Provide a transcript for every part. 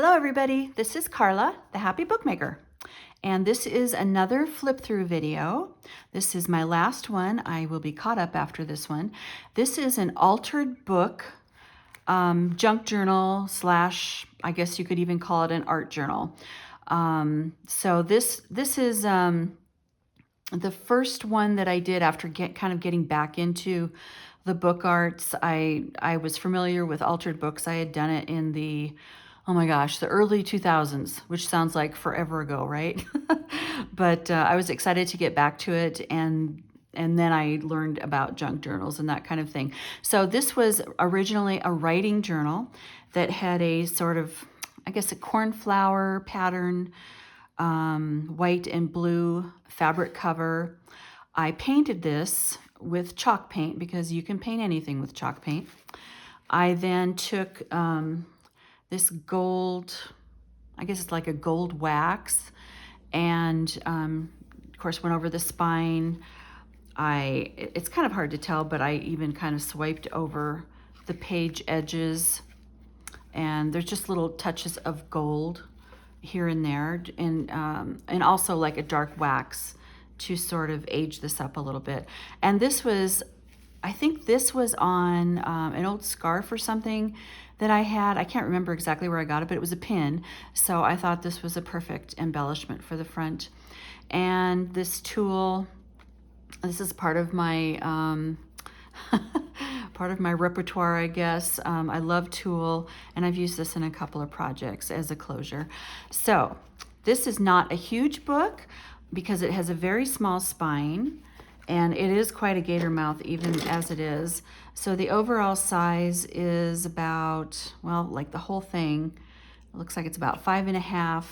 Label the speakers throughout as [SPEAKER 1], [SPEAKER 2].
[SPEAKER 1] Hello everybody, this is Carla, the Happy Bookmaker. And this is another flip through video. This is my last one. I will be caught up after this one. This is an altered book, junk journal slash, I guess you could even call it an art journal. So this is the first one that I did after kind of getting back into the book arts. I was familiar with altered books. I had done it in the, oh my gosh, the early 2000s, which sounds like forever ago, right? But I was excited to get back to it, and then I learned about junk journals and that kind of thing. So this was originally a writing journal that had a sort of, I guess, a cornflower pattern, white and blue fabric cover. I painted this with chalk paint because you can paint anything with chalk paint. I then took this gold, I guess it's like a gold wax, and of course went over the spine. It's kind of hard to tell, but I even kind of swiped over the page edges, and there's just little touches of gold here and there, and also like a dark wax to sort of age this up a little bit. And this was, I think this was on an old scarf or something that I had. I can't remember exactly where I got it, but it was a pin. So I thought this was a perfect embellishment for the front. And this tool, this is part of my part of my repertoire, I guess. I love tulle, and I've used this in a couple of projects as a closure. So this is not a huge book because it has a very small spine, and it is quite a gator mouth even as it is. So the overall size is about, well, like the whole thing, it looks like it's about 5.5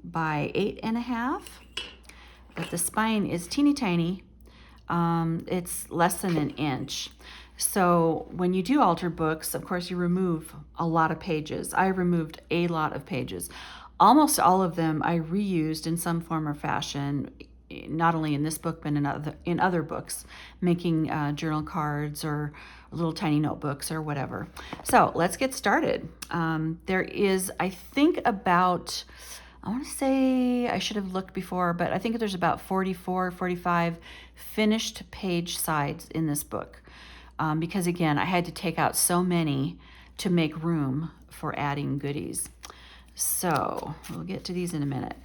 [SPEAKER 1] by 8.5, but the spine is teeny tiny. It's less than an inch. So when you do alter books, of course, you remove a lot of pages. I removed a lot of pages. Almost all of them I reused in some form or fashion, not only in this book, but in other books, making journal cards or little tiny notebooks or whatever. So let's get started. There is, I think, about, I want to say, I should have looked before, but I think there's about 44, 45 finished page sides in this book. Because again, I had to take out so many to make room for adding goodies. So we'll get to these in a minute.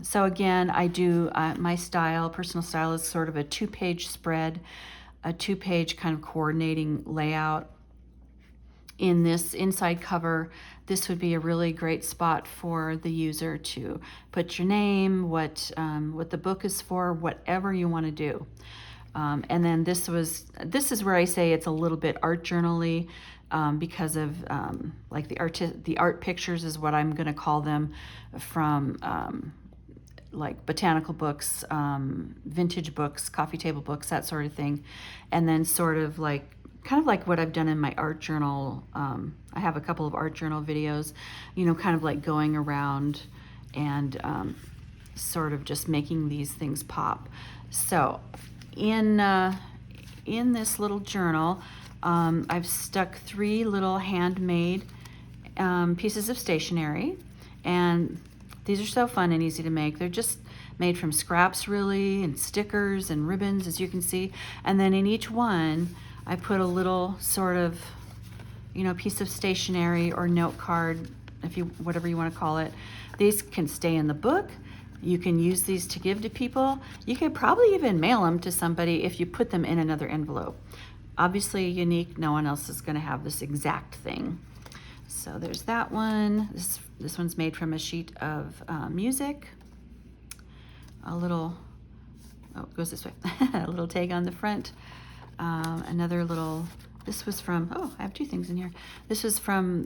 [SPEAKER 1] So again, I do, my style, personal style is sort of a 2-page spread, a 2-page kind of coordinating layout. In this inside cover, this would be a really great spot for the user to put your name, what the book is for, whatever you want to do. And then this is where I say it's a little bit art journal-y, because of like the art pictures is what I'm going to call them, from like botanical books, vintage books, coffee table books, that sort of thing. And then sort of like, kind of like what I've done in my art journal. I have a couple of art journal videos, kind of like going around and sort of just making these things pop. So in this little journal, I've stuck 3 little handmade pieces of stationery, and these are so fun and easy to make. They're just made from scraps, really, and stickers and ribbons, as you can see. And then in each one, I put a little sort of, piece of stationery or note card, whatever you want to call it. These can stay in the book. You can use these to give to people. You could probably even mail them to somebody if you put them in another envelope. Obviously unique, no one else is going to have this exact thing. So there's that one. This one's made from a sheet of music. A little, it goes this way, a little tag on the front. Another little, this was from, I have 2 things in here. This was from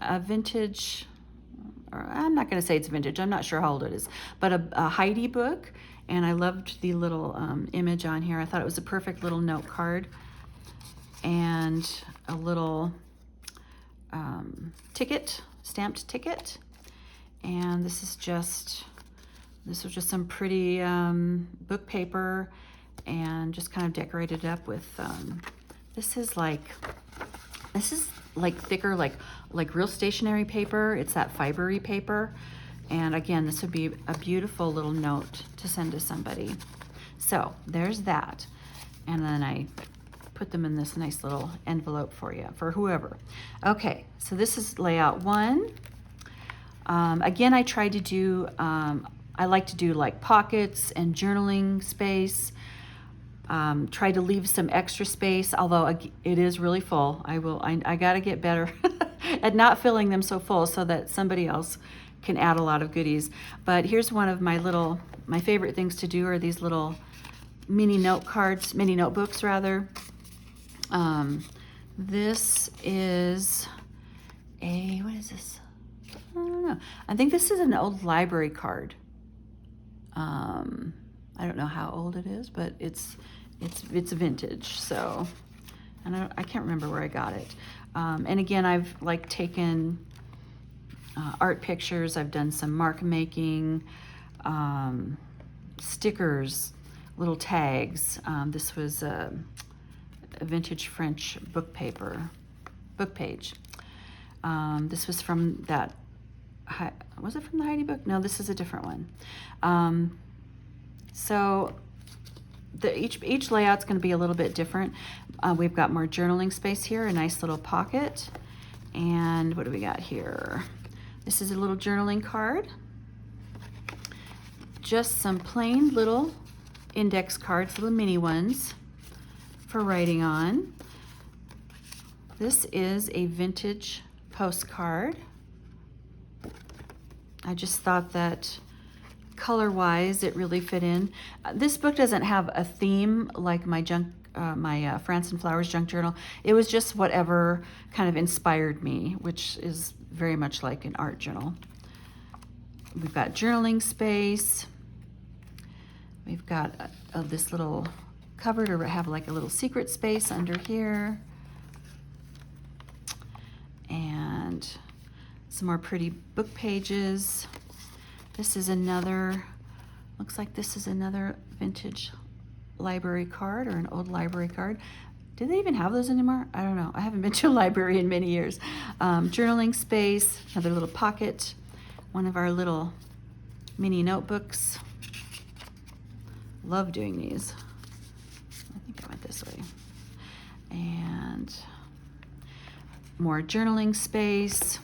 [SPEAKER 1] a vintage, or I'm not going to say it's vintage, I'm not sure how old it is, but a Heidi book. And I loved the little image on here. I thought it was a perfect little note card. And a little ticket, stamped ticket. And this was just some pretty book paper, and just kind of decorated it up with, this is like This is like thicker, like real stationery paper. It's that fibery paper. And again, this would be a beautiful little note to send to somebody. So there's that. And then I put them in this nice little envelope for you, for whoever. Okay, so this is layout 1. Again, I tried to do, I like to do like pockets and journaling space. Try to leave some extra space, although it is really full. I gotta get better at not filling them so full so that somebody else can add a lot of goodies. But here's one of my favorite things to do are these little mini notebooks rather. This is what is this? I don't know. I think this is an old library card. I don't know how old it is, but it's vintage. So, and I can't remember where I got it. And again, I've like taken art pictures. I've done some mark making, stickers, little tags. This was a vintage French book page. This was from that. Was it from the Heidi book? No, this is a different one. So each layout's going to be a little bit different. We've got more journaling space here, a nice little pocket. And what do we got here? This is a little journaling card. Just some plain little index cards, little mini ones for writing on. This is a vintage postcard. I just thought that color-wise, it really fit in. This book doesn't have a theme like my France and Flowers junk journal. It was just whatever kind of inspired me, which is very much like an art journal. We've got journaling space. We've got this little cupboard, or have like a little secret space under here. And some more pretty book pages. This is another, looks like this is another vintage library card, or an old library card. Do they even have those anymore? I don't know. I haven't been to a library in many years. Journaling space, another little pocket, one of our little mini notebooks. Love doing these. I think I went this way. And more journaling space.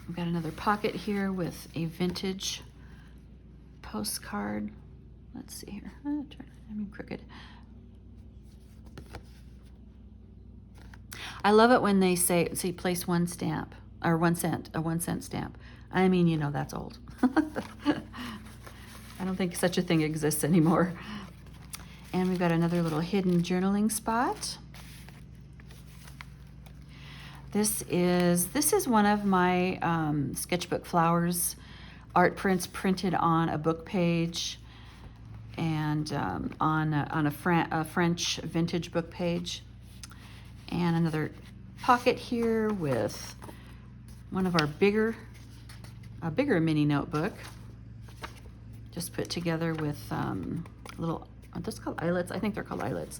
[SPEAKER 1] We've got another pocket here with a vintage postcard. Let's see here. I'm crooked. I love it when they say, see, place 1 stamp, or 1 cent, a 1 cent stamp. I mean, you know, that's old. I don't think such a thing exists anymore. And we've got another little hidden journaling spot. This is one of my Sketchbook Flowers art prints printed on a book page and on a French vintage book page. And another pocket here with one of our bigger mini notebook, just put together with little, are those called eyelets? I think they're called eyelets.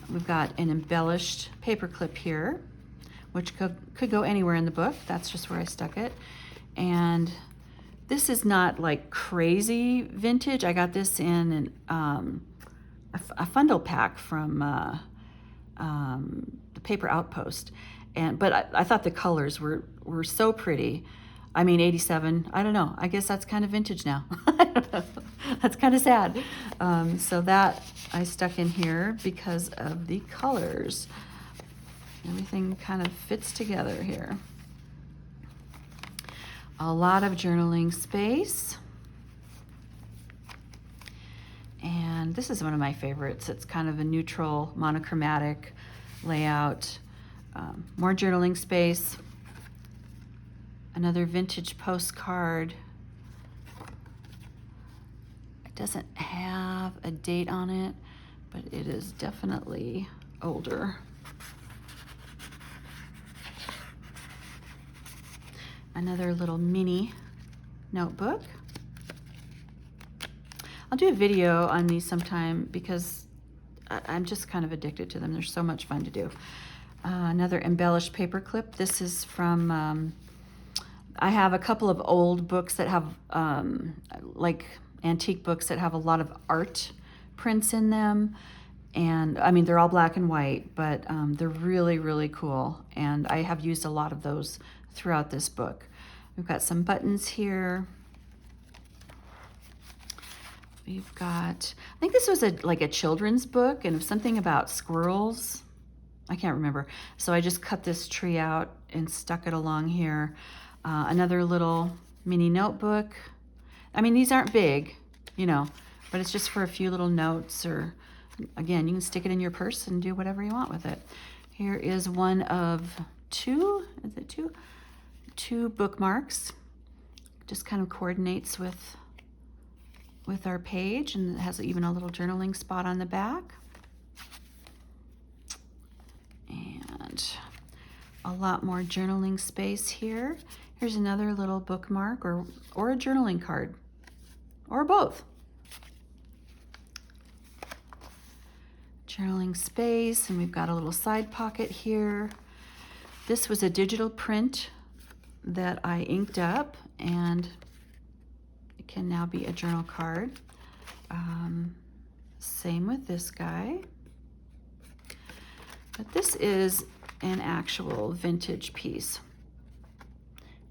[SPEAKER 1] We've got an embellished paper clip here, which could go anywhere in the book. That's just where I stuck it. And this is not like crazy vintage. I got this in a fundle pack from the Paper Outpost. But I thought the colors were so pretty. I mean, 87, I don't know. I guess that's kind of vintage now. That's kind of sad. So that I stuck in here because of the colors. Everything kind of fits together here. A lot of journaling space. And this is one of my favorites. It's kind of a neutral, monochromatic layout. More journaling space. Another vintage postcard. It doesn't have a date on it, but it is definitely older. Another little mini notebook. I'll do a video on these sometime because I'm just kind of addicted to them. They're so much fun to do. Another embellished paper clip. This is from, I have a couple of old books that have, like antique books that have a lot of art prints in them. And I mean, they're all black and white, but they're really, really cool. And I have used a lot of those throughout this book. We've got some buttons here. We've got, I think this was like a children's book, and it was something about squirrels. I can't remember. So I just cut this tree out and stuck it along here. Another little mini notebook. I mean, these aren't big, you know, but it's just for a few little notes, or again, you can stick it in your purse and do whatever you want with it. Here is one of two, is it two? Two bookmarks. Just kind of coordinates with our page, and it has even a little journaling spot on the back. And a lot more journaling space here. Here's another little bookmark or a journaling card, or both. Journaling space, and we've got a little side pocket here. This was a digital print that I inked up, and it can now be a journal card. Same with this guy. But this is an actual vintage piece.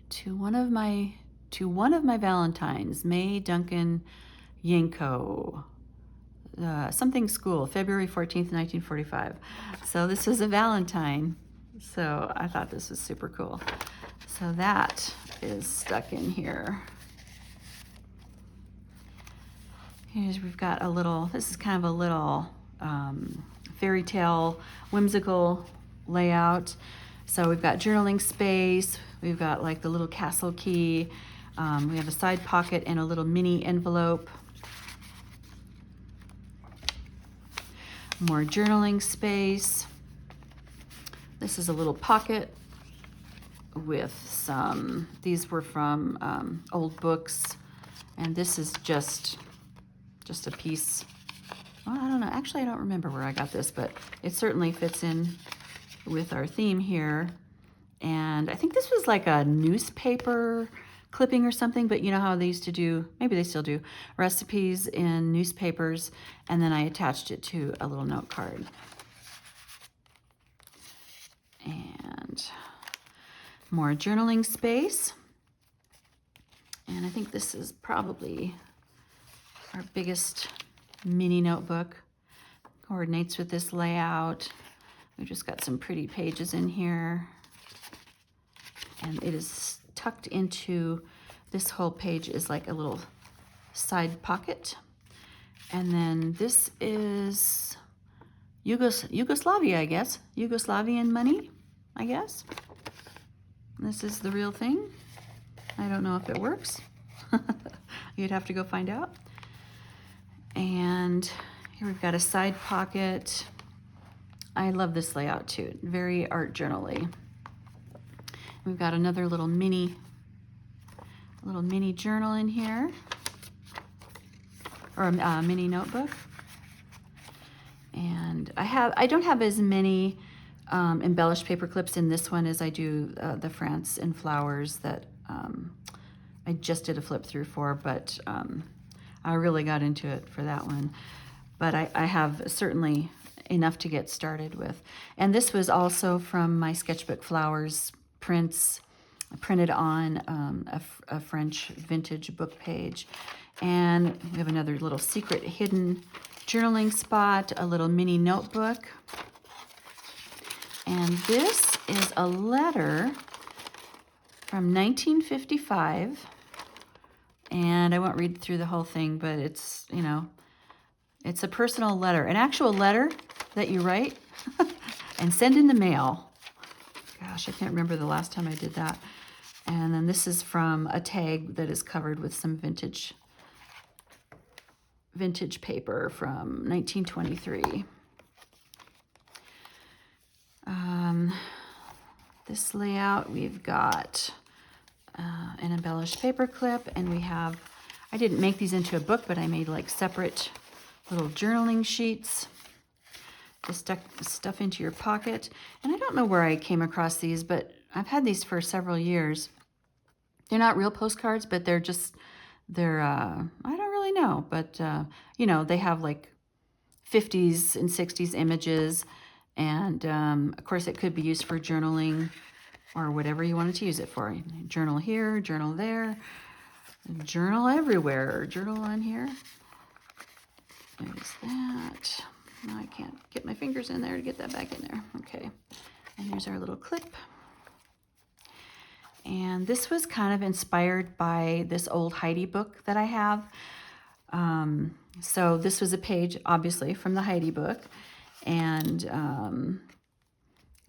[SPEAKER 1] To one of my Valentines, May Duncan Yanko, something school, February 14th, 1945. So this was a Valentine. So I thought this was super cool. So that is stuck in here. We've got a little, this is kind of a little fairy tale, whimsical layout. So we've got journaling space. We've got like the little castle key. We have a side pocket and a little mini envelope. More journaling space. This is a little pocket with some, these were from old books. And this is just a piece. Well, I don't know. Actually, I don't remember where I got this, but it certainly fits in with our theme here. And I think this was like a newspaper clipping or something, but you know how they used to do, maybe they still do, recipes in newspapers, and then I attached it to a little note card. And more journaling space. And I think this is probably our biggest mini notebook. Coordinates with this layout. We've just got some pretty pages in here. And it is tucked into, this whole page is like a little side pocket. And then this is Yugoslavia, I guess. Yugoslavian money, I guess. This is the real thing. I don't know if it works. You'd have to go find out. And here we've got a side pocket. I love this layout too, very art journal-y. We've got another little mini journal in here, or a mini notebook. And I don't have as many embellished paper clips in this one as I do the France and Flowers that I just did a flip through for, but I really got into it for that one. But I have certainly enough to get started with. And this was also from my sketchbook Flowers prints, printed on a French vintage book page. And we have another little secret hidden journaling spot, a little mini notebook. And this is a letter from 1955. And I won't read through the whole thing, but it's, you know, it's a personal letter, an actual letter that you write and send in the mail. Gosh, I can't remember the last time I did that. And then this is from a tag that is covered with some vintage paper from 1923. This layout, we've got an embellished paper clip, and we have, I didn't make these into a book, but I made like separate little journaling sheets. the stuff into your pocket. And I don't know where I came across these, but I've had these for several years. They're not real postcards, but they're I don't really know, but, you know, they have like 50s and 60s images. And, of course, it could be used for journaling or whatever you wanted to use it for. Journal here, journal there, journal everywhere, journal on here. There's that. Now I can't get my fingers in there to get that back in there. Okay. And here's our little clip. And this was kind of inspired by this old Heidi book that I have. So this was a page, obviously, from the Heidi book. And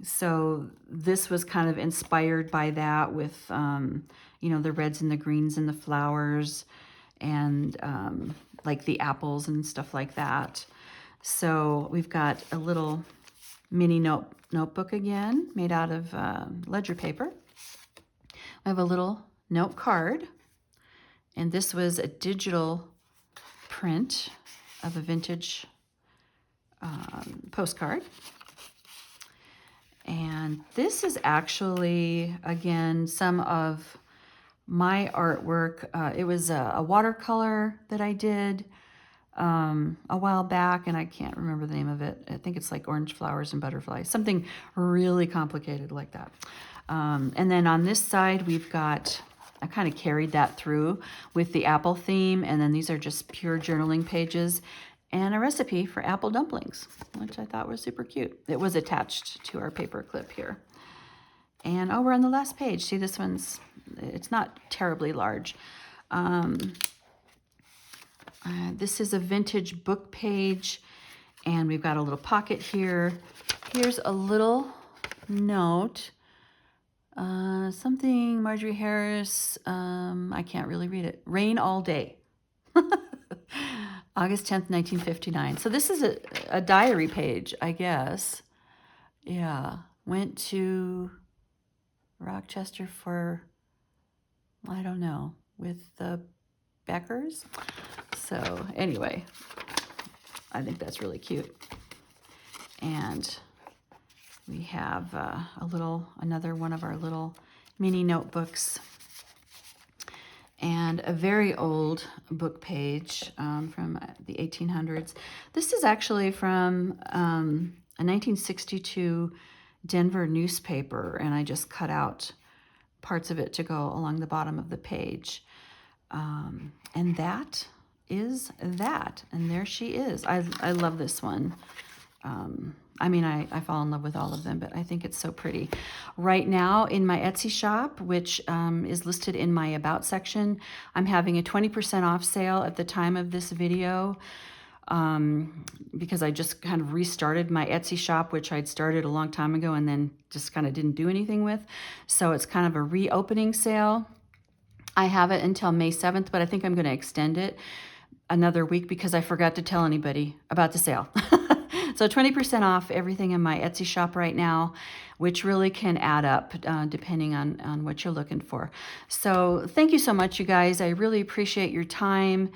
[SPEAKER 1] so this was kind of inspired by that with, you know, the reds and the greens and the flowers and like the apples and stuff like that. So we've got a little mini notebook again, made out of ledger paper. I have a little note card, and this was a digital print of a vintage postcard. And this is actually, again, some of my artwork. It was a watercolor that I did a while back, and I can't remember the name of it. I think it's like orange flowers and butterflies, something really complicated like that. And then on this side, we've got, I kind of carried that through with the apple theme, and then these are just pure journaling pages and a recipe for apple dumplings, which I thought was super cute. It was attached to our paper clip here. And oh, we're on the last page. See, this one's, it's not terribly large. This is a vintage book page, and we've got a little pocket here. Here's a little note. Something Marjorie Harris, I can't really read it. Rain all day. August 10th, 1959. So this is a diary page, I guess. Yeah. Went to Rochester for, I don't know, with the Beckers. So anyway, I think that's really cute. And we have another one of our little mini notebooks, and a very old book page from the 1800s. This is actually from a 1962 Denver newspaper, and I just cut out parts of it to go along the bottom of the page. And that is that. And there she is. I love this one. I mean, I fall in love with all of them, but I think it's so pretty. Right now in my Etsy shop, which is listed in my About section, I'm having a 20% off sale at the time of this video because I just kind of restarted my Etsy shop, which I'd started a long time ago and then just kind of didn't do anything with. So it's kind of a reopening sale. I have it until May 7th, but I think I'm going to extend it another week because I forgot to tell anybody about the sale. So 20% off everything in my Etsy shop right now, which really can add up depending on what you're looking for. So thank you so much, you guys. I really appreciate your time,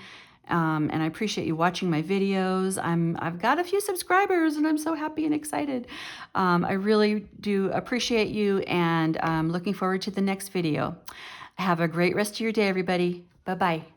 [SPEAKER 1] and I appreciate you watching my videos. I've got a few subscribers, and I'm so happy and excited. I really do appreciate you, and I'm looking forward to the next video. Have a great rest of your day, everybody. Bye-bye.